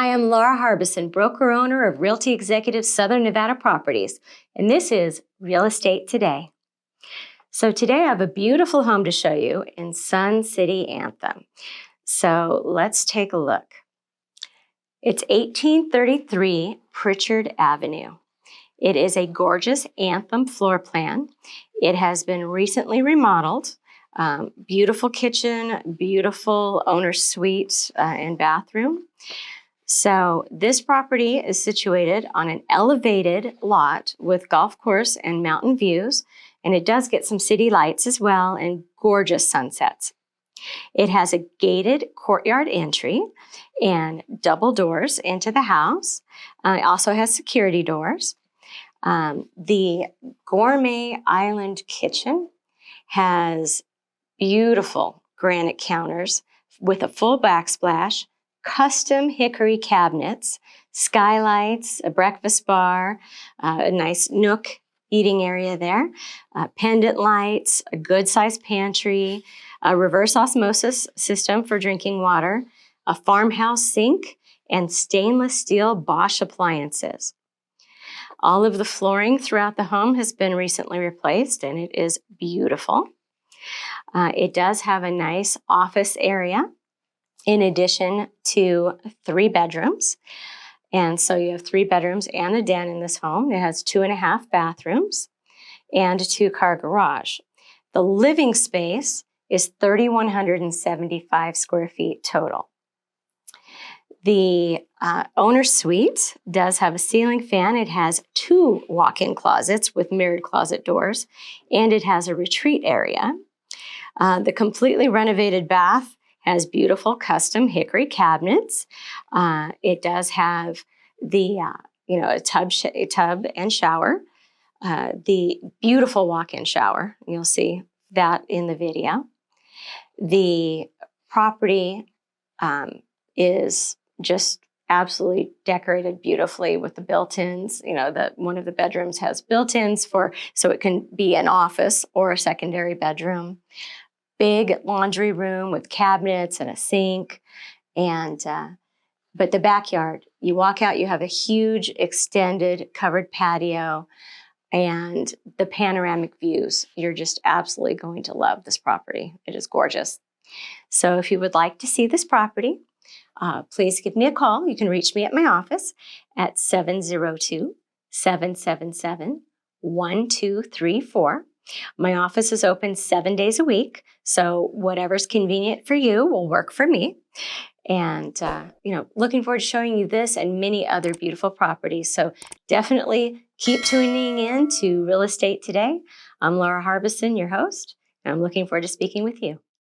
Hi, I'm Laura Harbison, broker-owner of Realty Executive Southern Nevada Properties, and this is Real Estate Today. So today I have a beautiful home to show you in Sun City Anthem. So let's take a look. It's 1833 Prichard Avenue. It is a gorgeous Anthem floor plan. It has been recently remodeled. Beautiful kitchen, beautiful owner suite and bathroom. So this property is situated on an elevated lot with golf course and mountain views, and it does get some city lights as well and gorgeous sunsets. It has a gated courtyard entry and double doors into the house. It also has security doors. The gourmet island kitchen has beautiful granite counters with a full backsplash, custom hickory cabinets, skylights, a breakfast bar, a nice nook eating area there, pendant lights, a good-sized pantry, a reverse osmosis system for drinking water, a farmhouse sink, and stainless steel Bosch appliances. All of the flooring throughout the home has been recently replaced, and it is beautiful. It does have a nice office area in addition to 3 bedrooms. And so you have 3 bedrooms and a den in this home. It has 2.5 bathrooms and a 2-car garage. The living space is 3,175 square feet total. The owner suite does have a ceiling fan. It has 2 walk-in closets with mirrored closet doors, and it has a retreat area. The completely renovated bath has beautiful custom hickory cabinets. It does have the a tub and shower. The beautiful walk-in shower. You'll see that in the video. The property is just absolutely decorated beautifully with the built-ins. One of the bedrooms has built-ins so it can be an office or a secondary bedroom. Big laundry room with cabinets and a sink. But the backyard, you walk out, you have a huge extended covered patio and the panoramic views. You're just absolutely going to love this property. It is gorgeous. So if you would like to see this property, please give me a call. You can reach me at my office at 702-777-1234. My office is open 7 days a week, so whatever's convenient for you will work for me. And, looking forward to showing you this and many other beautiful properties. So definitely keep tuning in to Real Estate Today. I'm Laura Harbison, your host, and I'm looking forward to speaking with you.